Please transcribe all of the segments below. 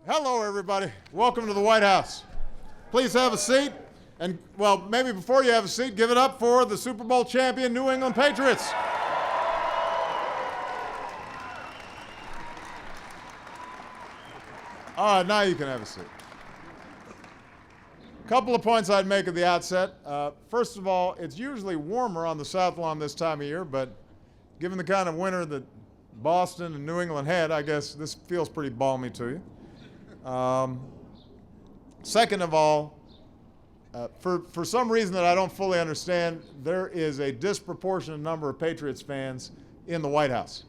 Hello, everybody. Welcome to the White House. Please have a seat. And, well, maybe before you have a seat, give it up for the Super Bowl champion New England Patriots. All right, now you can have a seat. A couple of points I'd make at the outset. First of all, it's usually warmer on the South Lawn this time of year, but given the kind of winter that Boston and New England had, I guess this feels pretty balmy to you. Second of all, for some reason that I don't fully understand, there is a disproportionate number of Patriots fans in the White House.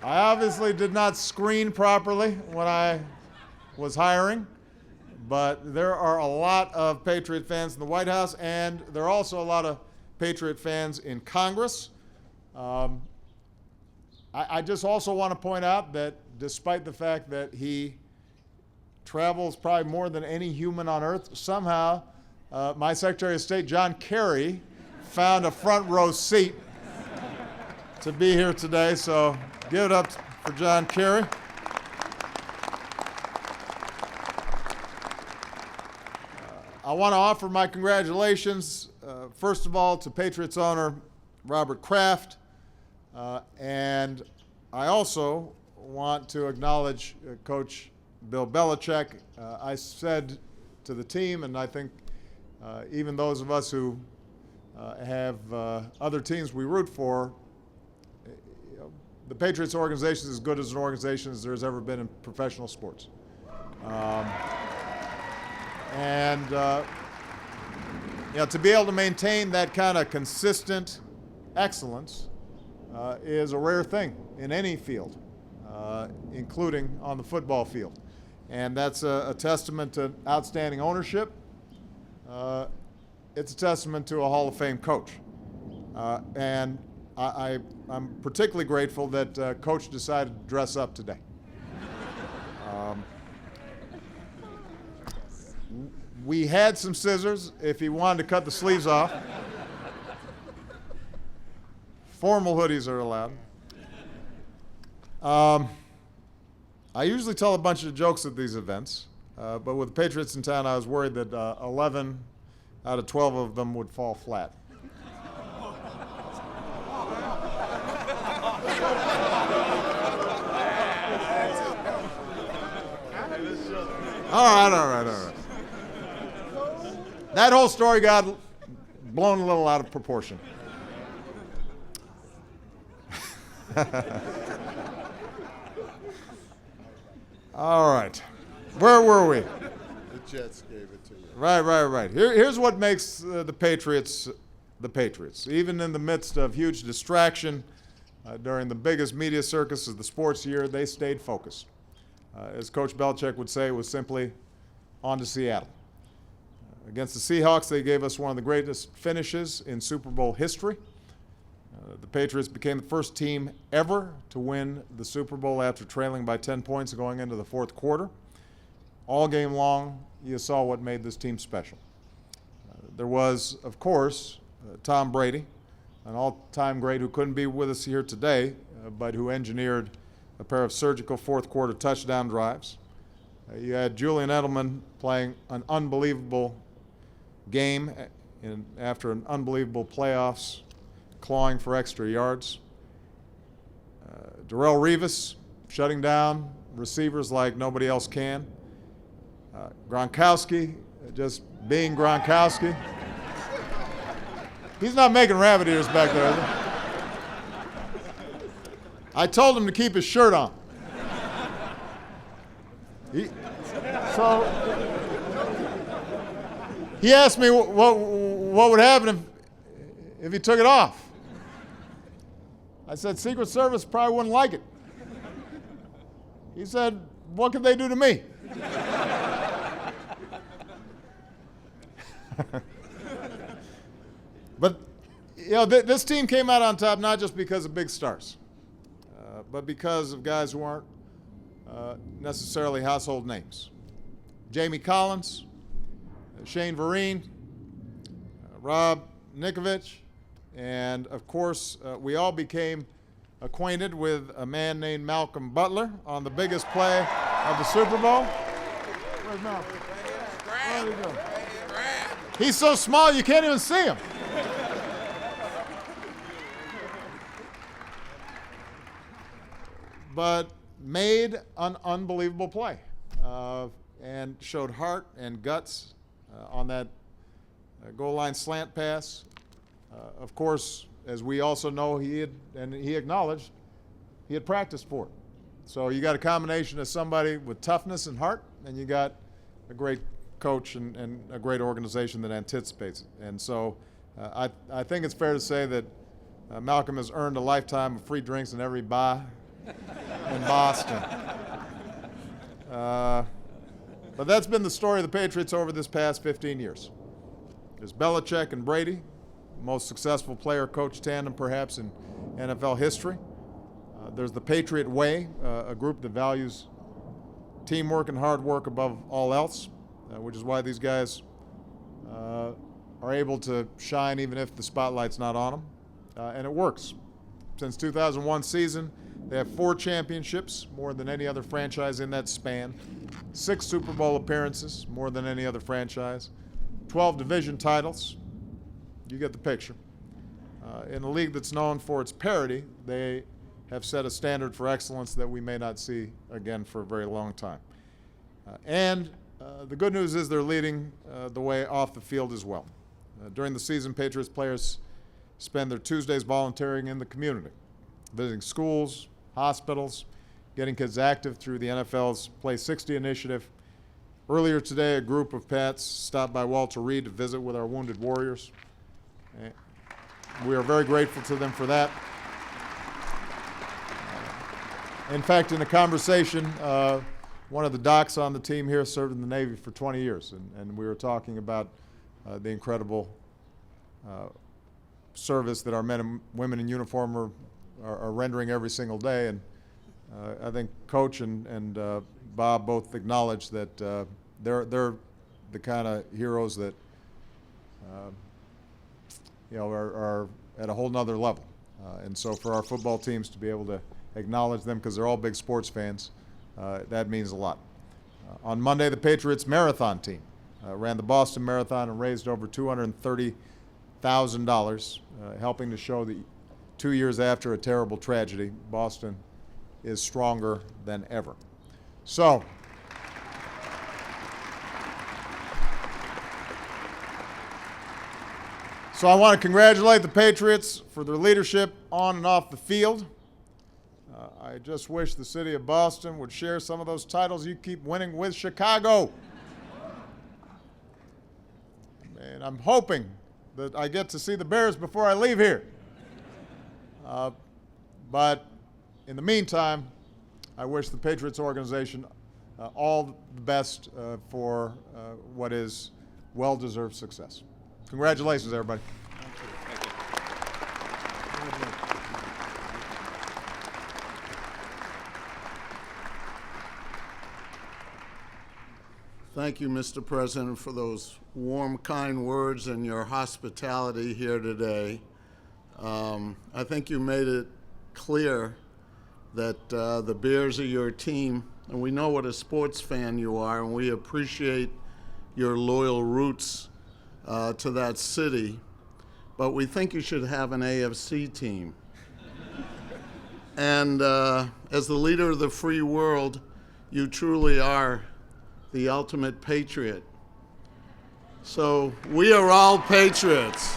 I obviously did not screen properly when I was hiring, but there are a lot of Patriot fans in the White House, and there are also a lot of Patriot fans in Congress. I just also want to point out that despite the fact that he travels probably more than any human on earth, somehow my Secretary of State, John Kerry, found a front row seat to be here today. So give it up for John Kerry. I want to offer my congratulations, first of all, to Patriots owner Robert Kraft. And I also want to acknowledge Coach Bill Belichick. I said to the team, and I think even those of us who have other teams we root for, the Patriots organization is as good as an organization as there's ever been in professional sports. To be able to maintain that kind of consistent excellence is a rare thing in any field, including on the football field. And that's a testament to outstanding ownership. It's a testament to a Hall of Fame coach. And I'm particularly grateful that Coach decided to dress up today. We had some scissors if he wanted to cut the sleeves off. Formal hoodies are allowed. I usually tell a bunch of jokes at these events, but with the Patriots in town, I was worried that 11 out of 12 of them would fall flat. All right. That whole story got blown a little out of proportion. All right. Where were we? The Jets gave it to you. Right. Here's what makes the Patriots the Patriots. Even in the midst of huge distraction during the biggest media circus of the sports year, they stayed focused. As Coach Belichick would say, it was simply on to Seattle. Against the Seahawks, they gave us one of the greatest finishes in Super Bowl history. The Patriots became the first team ever to win the Super Bowl after trailing by 10 points going into the fourth quarter. All game long, you saw what made this team special. There was, of course, Tom Brady, an all-time great who couldn't be with us here today, but who engineered a pair of surgical fourth-quarter touchdown drives. You had Julian Edelman playing an unbelievable game after an unbelievable playoffs, clawing for extra yards. Darrelle Revis shutting down receivers like nobody else can. Gronkowski just being Gronkowski. He's not making rabbit ears back there, is he? I told him to keep his shirt on. He asked me what would happen if he took it off. I said, Secret Service probably wouldn't like it. He said, what could they do to me? But, this team came out on top not just because of big stars, but because of guys who aren't necessarily household names. Jamie Collins, Shane Vereen, Rob Nikovich, and of course, we all became acquainted with a man named Malcolm Butler on the biggest play of the Super Bowl. Where's Malcolm? Where did he go? He's so small you can't even see him. But made an unbelievable play and showed heart and guts on that goal line slant pass. Of course, as we also know, he acknowledged he had practiced for it. So you got a combination of somebody with toughness and heart, and you got a great coach and a great organization that anticipates it. And so I think it's fair to say that Malcolm has earned a lifetime of free drinks in every bar in Boston. But that's been the story of the Patriots over this past 15 years. There's Belichick and Brady, most successful player-coach tandem perhaps in NFL history. There's the Patriot Way, a group that values teamwork and hard work above all else, which is why these guys are able to shine even if the spotlight's not on them. And it works. Since 2001 season, they have 4 championships, more than any other franchise in that span, 6 Super Bowl appearances, more than any other franchise, 12 division titles. You get the picture. In a league that's known for its parity, they have set a standard for excellence that we may not see again for a very long time. And the good news is they're leading the way off the field as well. During the season, Patriots players spend their Tuesdays volunteering in the community, visiting schools, hospitals, getting kids active through the NFL's Play 60 initiative. Earlier today, a group of Pats stopped by Walter Reed to visit with our wounded warriors. We are very grateful to them for that. In fact, in a conversation, one of the docs on the team here served in the Navy for 20 years, and we were talking about the incredible service that our men and women in uniform are rendering every single day. And I think Coach and Bob both acknowledge that they're the kind of heroes that are at a whole nother level. And so for our football teams to be able to acknowledge them, because they're all big sports fans, that means a lot. On Monday, the Patriots marathon team ran the Boston Marathon and raised over $230,000, helping to show that 2 years after a terrible tragedy, Boston is stronger than ever. So, I want to congratulate the Patriots for their leadership on and off the field. I just wish the city of Boston would share some of those titles you keep winning with Chicago. And I'm hoping that I get to see the Bears before I leave here. But in the meantime, I wish the Patriots organization all the best for what is well-deserved success. Congratulations, everybody. Thank you, Mr. President, for those warm, kind words and your hospitality here today. I think you made it clear that the Bears are your team, and we know what a sports fan you are, and we appreciate your loyal roots to that city, but we think you should have an AFC team. And as the leader of the free world, you truly are the ultimate patriot. So we are all patriots.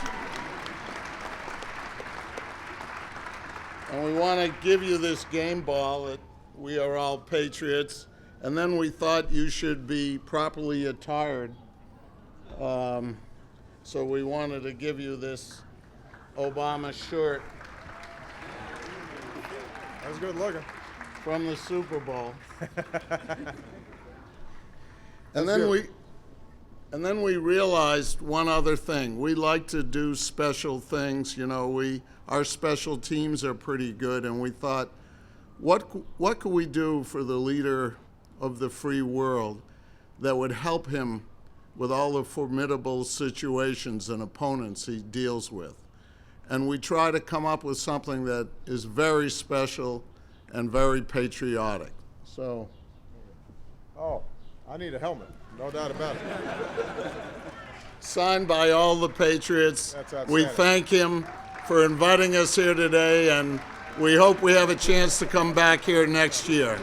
And we want to give you this game ball that we are all patriots. And then we thought you should be properly attired. So we wanted to give you this Obama shirt. That was good looking. From the Super Bowl. And then we realized one other thing. We like to do special things. You know, our special teams are pretty good, and we thought, what could we do for the leader of the free world that would help him with all the formidable situations and opponents he deals with? and we try to come up with something that is very special and very patriotic. So, Oh, I need a helmet, no doubt about it. signed by all the Patriots. That's outstanding. We thank him for inviting us here today, and we hope we have a chance to come back here next year.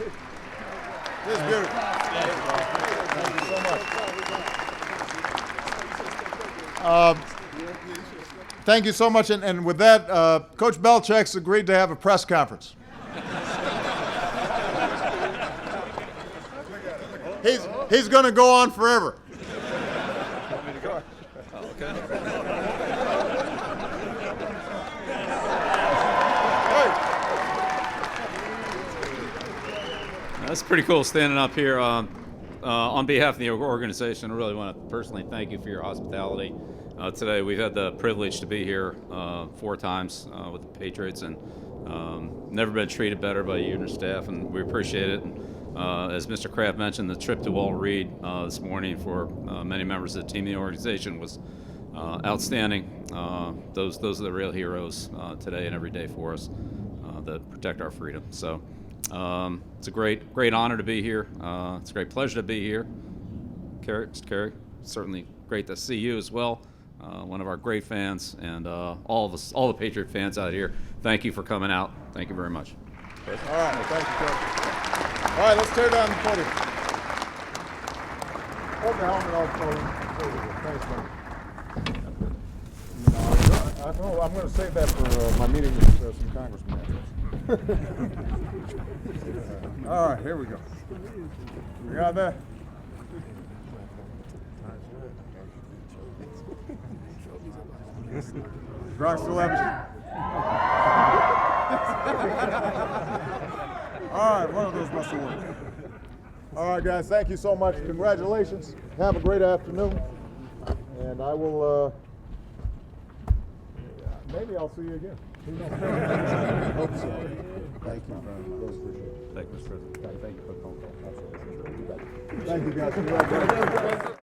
This is beautiful. Thank you so much. Thank you so much. And with that, Coach Belichick's agreed to have a press conference. He's going to go on forever. That's pretty cool standing up here on behalf of the organization. I really want to personally thank you for your hospitality. Today we've had the privilege to be here 4 times with the Patriots, and never been treated better by you and your staff, and we appreciate it. And, as Mr. Kraft mentioned, the trip to Walter Reed this morning for many members of the team and the organization was outstanding. Those are the real heroes today and every day for us that protect our freedom. So it's a great honor to be here. It's a great pleasure to be here. Carrie, certainly great to see you as well. One of our great fans, and all the Patriot fans out here. Thank you for coming out. Thank you very much. All right, thank you, Coach. All right, let's tear down the podium. Hold the helmet off for you. Thanks, man. I know, I'm going to save that for my meeting with some congressmen. All right, here we go. We got that? Gronk still have All right, one of those must have worked. All right, guys, thank you so much. Congratulations. Have a great afternoon. And I will, maybe I'll see you again. Who knows? I hope so. Thank you very much. Thank you, Mr. President. Thank you, guys.